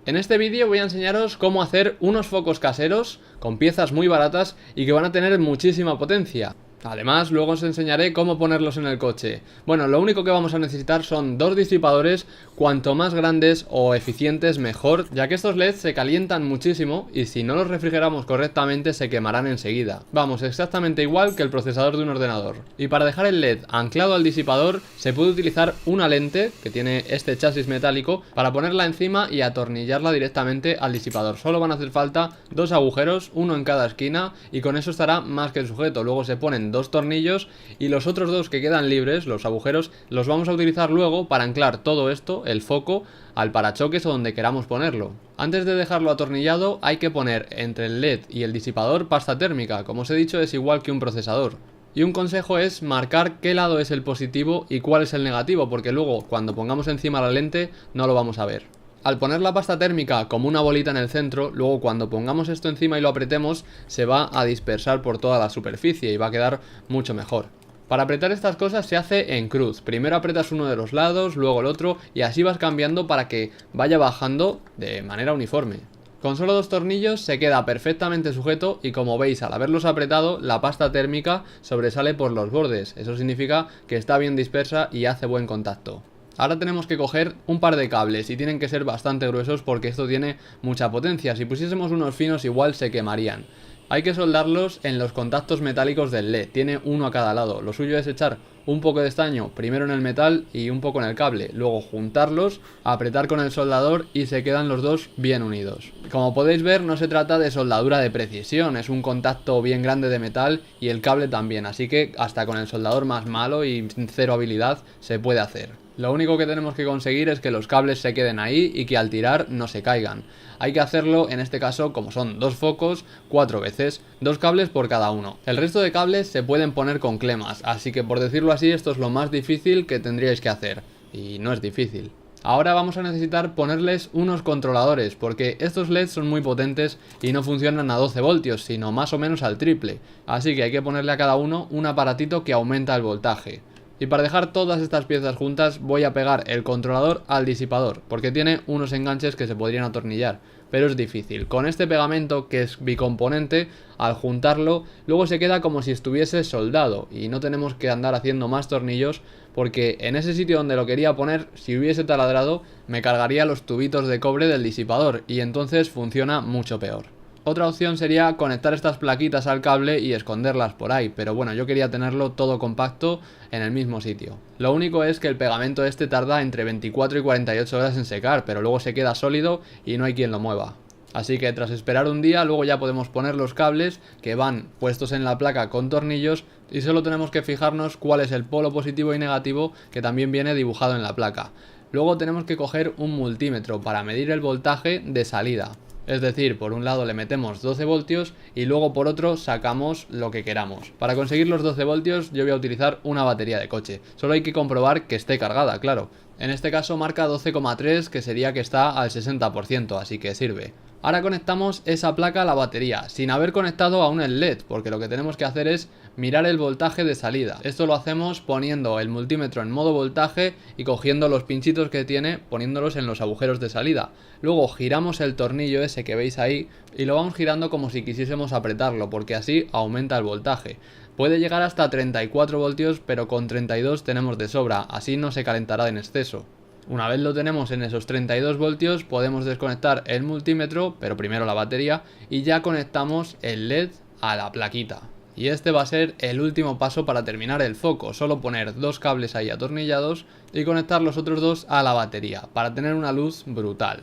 En este vídeo voy a enseñaros cómo hacer unos focos caseros con piezas muy baratas y que van a tener muchísima potencia. Además, luego os enseñaré cómo ponerlos en el coche. Bueno, lo único que vamos a necesitar son dos disipadores, cuanto más grandes o eficientes mejor, ya que estos LEDs se calientan muchísimo y si no los refrigeramos correctamente se quemarán enseguida. Vamos, exactamente igual que el procesador de un ordenador. Y para dejar el LED anclado al disipador se puede utilizar una lente que tiene este chasis metálico para ponerla encima y atornillarla directamente al disipador. Solo van a hacer falta dos agujeros, uno en cada esquina, y con eso estará más que sujeto. Luego se ponen dos tornillos y los otros dos que quedan libres, los agujeros, los vamos a utilizar luego para anclar todo esto, el foco, al parachoques o donde queramos ponerlo. Antes de dejarlo atornillado hay que poner entre el LED y el disipador pasta térmica. Como os he dicho, es igual que un procesador. Y un consejo es marcar qué lado es el positivo y cuál es el negativo, porque luego cuando pongamos encima la lente no lo vamos a ver. Al poner la pasta térmica como una bolita en el centro, luego cuando pongamos esto encima y lo apretemos, se va a dispersar por toda la superficie y va a quedar mucho mejor. Para apretar estas cosas se hace en cruz. Primero apretas uno de los lados, luego el otro, y así vas cambiando para que vaya bajando de manera uniforme. Con solo dos tornillos se queda perfectamente sujeto y, como veis, al haberlos apretado, la pasta térmica sobresale por los bordes. Eso significa que está bien dispersa y hace buen contacto. Ahora tenemos que coger un par de cables y tienen que ser bastante gruesos porque esto tiene mucha potencia. Si pusiésemos unos finos igual se quemarían. Hay que soldarlos en los contactos metálicos del LED, tiene uno a cada lado. Lo suyo es echar un poco de estaño primero en el metal y un poco en el cable, luego juntarlos, apretar con el soldador y se quedan los dos bien unidos. Como podéis ver, no se trata de soldadura de precisión, es un contacto bien grande de metal y el cable también, así que hasta con el soldador más malo y cero habilidad se puede hacer. Lo único que tenemos que conseguir es que los cables se queden ahí y que al tirar no se caigan. Hay que hacerlo, en este caso, como son dos focos, 4 veces, dos cables por cada uno. El resto de cables se pueden poner con clemas, así que por decirlo así, esto es lo más difícil que tendríais que hacer. Y no es difícil. Ahora vamos a necesitar ponerles unos controladores, porque estos LEDs son muy potentes y no funcionan a 12 voltios, sino más o menos al triple. Así que hay que ponerle a cada uno un aparatito que aumenta el voltaje. Y para dejar todas estas piezas juntas voy a pegar el controlador al disipador, porque tiene unos enganches que se podrían atornillar, pero es difícil. Con este pegamento, que es bicomponente, al juntarlo, luego se queda como si estuviese soldado y no tenemos que andar haciendo más tornillos, porque en ese sitio donde lo quería poner, si hubiese taladrado, me cargaría los tubitos de cobre del disipador y entonces funciona mucho peor. Otra opción sería conectar estas plaquitas al cable y esconderlas por ahí, pero bueno, yo quería tenerlo todo compacto en el mismo sitio. Lo único es que el pegamento este tarda entre 24 y 48 horas en secar, pero luego se queda sólido y no hay quien lo mueva. Así que tras esperar un día, luego ya podemos poner los cables que van puestos en la placa con tornillos y solo tenemos que fijarnos cuál es el polo positivo y negativo que también viene dibujado en la placa. Luego tenemos que coger un multímetro para medir el voltaje de salida. Es decir, por un lado le metemos 12 voltios y luego por otro sacamos lo que queramos. Para conseguir los 12 voltios yo voy a utilizar una batería de coche. Solo hay que comprobar que esté cargada, claro. En este caso marca 12,3, que sería que está al 60%, así que sirve. Ahora conectamos esa placa a la batería, sin haber conectado aún el LED, porque lo que tenemos que hacer es mirar el voltaje de salida. Esto lo hacemos poniendo el multímetro en modo voltaje y cogiendo los pinchitos que tiene, poniéndolos en los agujeros de salida. Luego giramos el tornillo ese que veis ahí y lo vamos girando como si quisiésemos apretarlo, porque así aumenta el voltaje. Puede llegar hasta 34 voltios, pero con 32 tenemos de sobra, así no se calentará en exceso. Una vez lo tenemos en esos 32 voltios, podemos desconectar el multímetro, pero primero la batería, y ya conectamos el LED a la plaquita. Y este va a ser el último paso para terminar el foco, solo poner dos cables ahí atornillados y conectar los otros dos a la batería, para tener una luz brutal.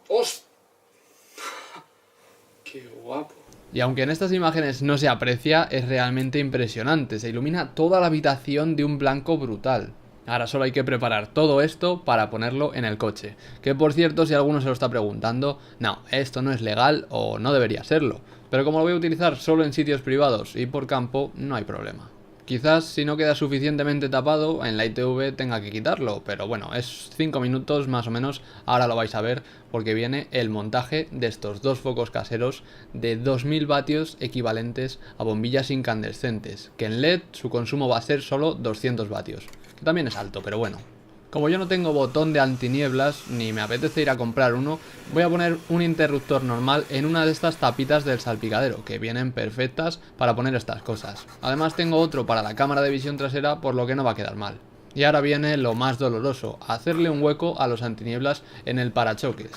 ¡Hostia! ¡Qué guapo! Y aunque en estas imágenes no se aprecia, es realmente impresionante, se ilumina toda la habitación de un blanco brutal. Ahora solo hay que preparar todo esto para ponerlo en el coche. Que por cierto, si alguno se lo está preguntando, no, esto no es legal o no debería serlo. Pero como lo voy a utilizar solo en sitios privados y por campo, no hay problema. Quizás si no queda suficientemente tapado, en la ITV tenga que quitarlo, pero bueno, es 5 minutos más o menos, ahora lo vais a ver, porque viene el montaje de estos dos focos caseros de 2000 vatios equivalentes a bombillas incandescentes, que en LED su consumo va a ser solo 200 vatios, que también es alto, pero bueno. Como yo no tengo botón de antinieblas, ni me apetece ir a comprar uno, voy a poner un interruptor normal en una de estas tapitas del salpicadero, que vienen perfectas para poner estas cosas. Además tengo otro para la cámara de visión trasera, por lo que no va a quedar mal. Y ahora viene lo más doloroso, hacerle un hueco a los antinieblas en el parachoques.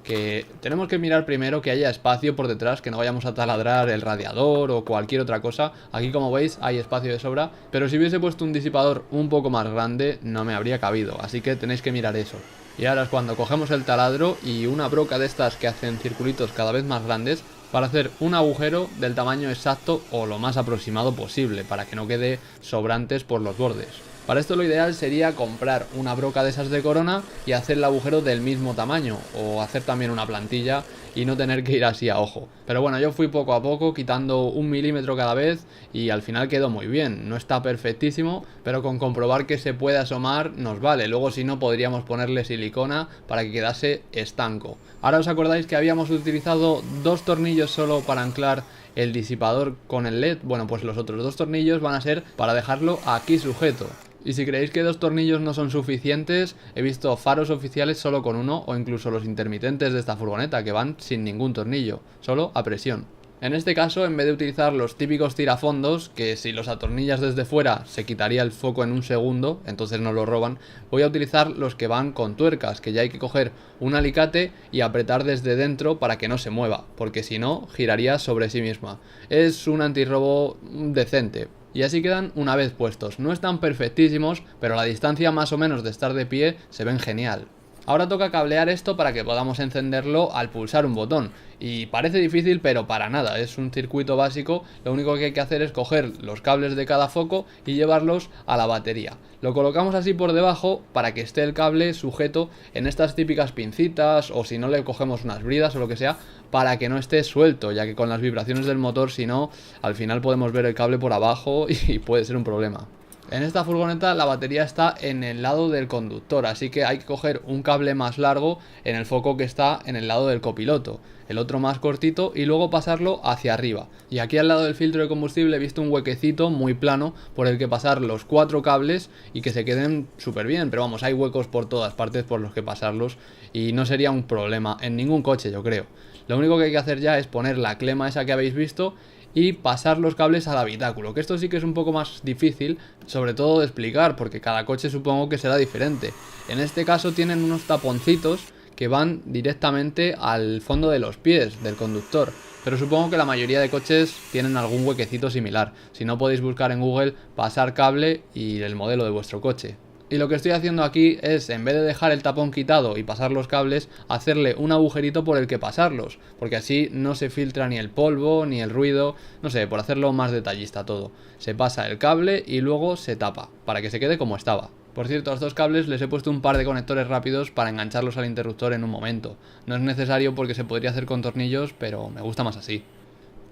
Que tenemos que mirar primero que haya espacio por detrás, que no vayamos a taladrar el radiador o cualquier otra cosa. Aquí, como veis, hay espacio de sobra, pero si hubiese puesto un disipador un poco más grande no me habría cabido, así que tenéis que mirar eso. Y ahora es cuando cogemos el taladro y una broca de estas que hacen circulitos cada vez más grandes para hacer un agujero del tamaño exacto o lo más aproximado posible, para que no quede sobrantes por los bordes. Para esto lo ideal sería comprar una broca de esas de Corona y hacer el agujero del mismo tamaño, o hacer también una plantilla y no tener que ir así a ojo. Pero bueno, yo fui poco a poco quitando 1 milímetro cada vez y al final quedó muy bien. No está perfectísimo, pero con comprobar que se puede asomar nos vale. Luego, si no, podríamos ponerle silicona para que quedase estanco. Ahora, ¿os acordáis que habíamos utilizado 2 tornillos solo para anclar el disipador con el LED? Bueno, pues los otros 2 tornillos van a ser para dejarlo aquí sujeto. Y si creéis que 2 tornillos no son suficientes, he visto faros oficiales solo con uno, o incluso los intermitentes de esta furgoneta que van sin ningún tornillo, solo a presión. En este caso, en vez de utilizar los típicos tirafondos, que si los atornillas desde fuera se quitaría el foco en un segundo, entonces no lo roban, voy a utilizar los que van con tuercas, que ya hay que coger un alicate y apretar desde dentro para que no se mueva, porque si no, giraría sobre sí misma. Es un antirrobo decente. Y así quedan una vez puestos. No están perfectísimos, pero a la distancia más o menos de estar de pie se ven genial. Ahora toca cablear esto para que podamos encenderlo al pulsar un botón. Y parece difícil, pero para nada, es un circuito básico. Lo único que hay que hacer es coger los cables de cada foco y llevarlos a la batería. Lo colocamos así por debajo para que esté el cable sujeto en estas típicas pincitas, o si no, le cogemos unas bridas o lo que sea, para que no esté suelto, ya que con las vibraciones del motor, si no, al final podemos ver el cable por abajo y puede ser un problema. En esta furgoneta la batería está en el lado del conductor, así que hay que coger un cable más largo en el foco que está en el lado del copiloto, el otro más cortito, y luego pasarlo hacia arriba. Y aquí al lado del filtro de combustible he visto un huequecito muy plano por el que pasar los 4 cables y que se queden súper bien, pero vamos, hay huecos por todas partes por los que pasarlos y no sería un problema en ningún coche, yo creo. Lo único que hay que hacer ya es poner la clema esa que habéis visto y pasar los cables al habitáculo, que esto sí que es un poco más difícil, sobre todo de explicar, porque cada coche supongo que será diferente. En este caso tienen unos taponcitos que van directamente al fondo de los pies del conductor, pero supongo que la mayoría de coches tienen algún huequecito similar. Si no, podéis buscar en Google pasar cable y el modelo de vuestro coche. Y lo que estoy haciendo aquí es, en vez de dejar el tapón quitado y pasar los cables, hacerle un agujerito por el que pasarlos, porque así no se filtra ni el polvo ni el ruido, no sé, por hacerlo más detallista todo. Se pasa el cable y luego se tapa, para que se quede como estaba. Por cierto, a estos cables les he puesto un par de conectores rápidos para engancharlos al interruptor en un momento. No es necesario porque se podría hacer con tornillos, pero me gusta más así.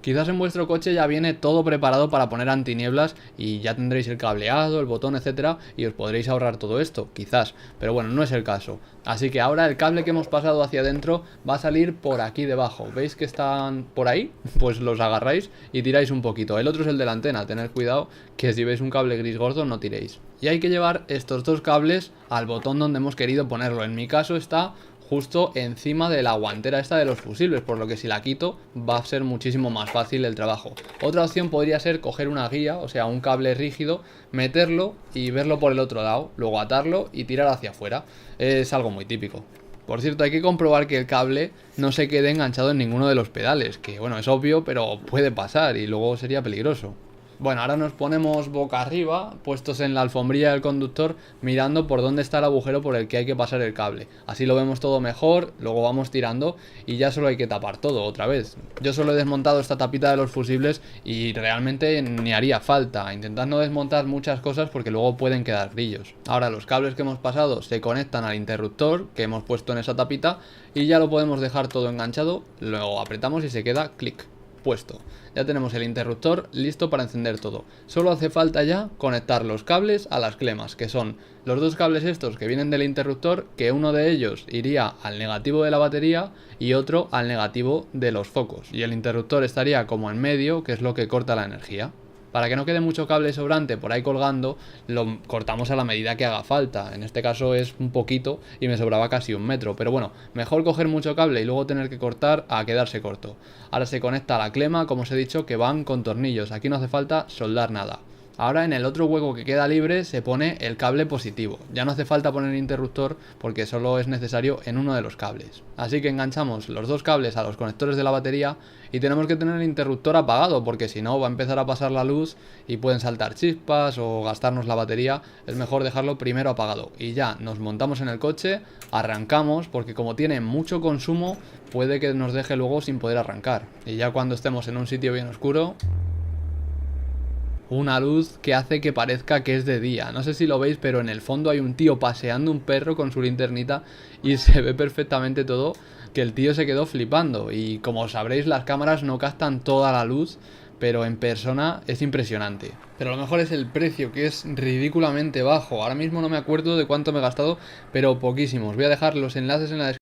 Quizás en vuestro coche ya viene todo preparado para poner antinieblas y ya tendréis el cableado, el botón, etcétera, y os podréis ahorrar todo esto, quizás, pero bueno, no es el caso. Así que ahora el cable que hemos pasado hacia adentro va a salir por aquí debajo. ¿Veis que están por ahí? Pues los agarráis y tiráis un poquito. El otro es el de la antena, tened cuidado que si veis un cable gris gordo no tiréis. Y hay que llevar estos 2 cables al botón donde hemos querido ponerlo. En mi caso está justo encima de la guantera esta de los fusibles, por lo que si la quito va a ser muchísimo más fácil el trabajo. Otra opción podría ser coger una guía, o sea un cable rígido, meterlo y verlo por el otro lado, luego atarlo y tirar hacia afuera. Es algo muy típico. Por cierto, hay que comprobar que el cable no se quede enganchado en ninguno de los pedales, que bueno, es obvio, pero puede pasar y luego sería peligroso. Bueno, ahora nos ponemos boca arriba, puestos en la alfombrilla del conductor, mirando por dónde está el agujero por el que hay que pasar el cable. Así lo vemos todo mejor, luego vamos tirando y ya solo hay que tapar todo otra vez. Yo solo he desmontado esta tapita de los fusibles y realmente ni haría falta. Intentad no desmontar muchas cosas porque luego pueden quedar grillos. Ahora los cables que hemos pasado se conectan al interruptor que hemos puesto en esa tapita y ya lo podemos dejar todo enganchado, luego apretamos y se queda clic. Puesto. Ya tenemos el interruptor listo para encender todo. Solo hace falta ya conectar los cables a las clemas, que son los 2 cables estos que vienen del interruptor, que uno de ellos iría al negativo de la batería y otro al negativo de los focos. Y el interruptor estaría como en medio, que es lo que corta la energía. Para que no quede mucho cable sobrante por ahí colgando, lo cortamos a la medida que haga falta. En este caso es un poquito y me sobraba casi 1 metro. Pero bueno, mejor coger mucho cable y luego tener que cortar a quedarse corto. Ahora se conecta a la clema, como os he dicho, que van con tornillos. Aquí no hace falta soldar nada. Ahora en el otro hueco que queda libre se pone el cable positivo. Ya no hace falta poner interruptor porque solo es necesario en uno de los cables. Así que enganchamos los dos cables a los conectores de la batería y tenemos que tener el interruptor apagado porque si no va a empezar a pasar la luz y pueden saltar chispas o gastarnos la batería. Es mejor dejarlo primero apagado. Y ya nos montamos en el coche, arrancamos porque como tiene mucho consumo puede que nos deje luego sin poder arrancar. Y ya cuando estemos en un sitio bien oscuro, una luz que hace que parezca que es de día. No sé si lo veis, pero en el fondo hay un tío paseando un perro con su linternita y se ve perfectamente todo, que el tío se quedó flipando. Y como sabréis, las cámaras no captan toda la luz, pero en persona es impresionante. Pero lo mejor es el precio, que es ridículamente bajo. Ahora mismo no me acuerdo de cuánto me he gastado, pero poquísimos. Voy a dejar los enlaces en la descripción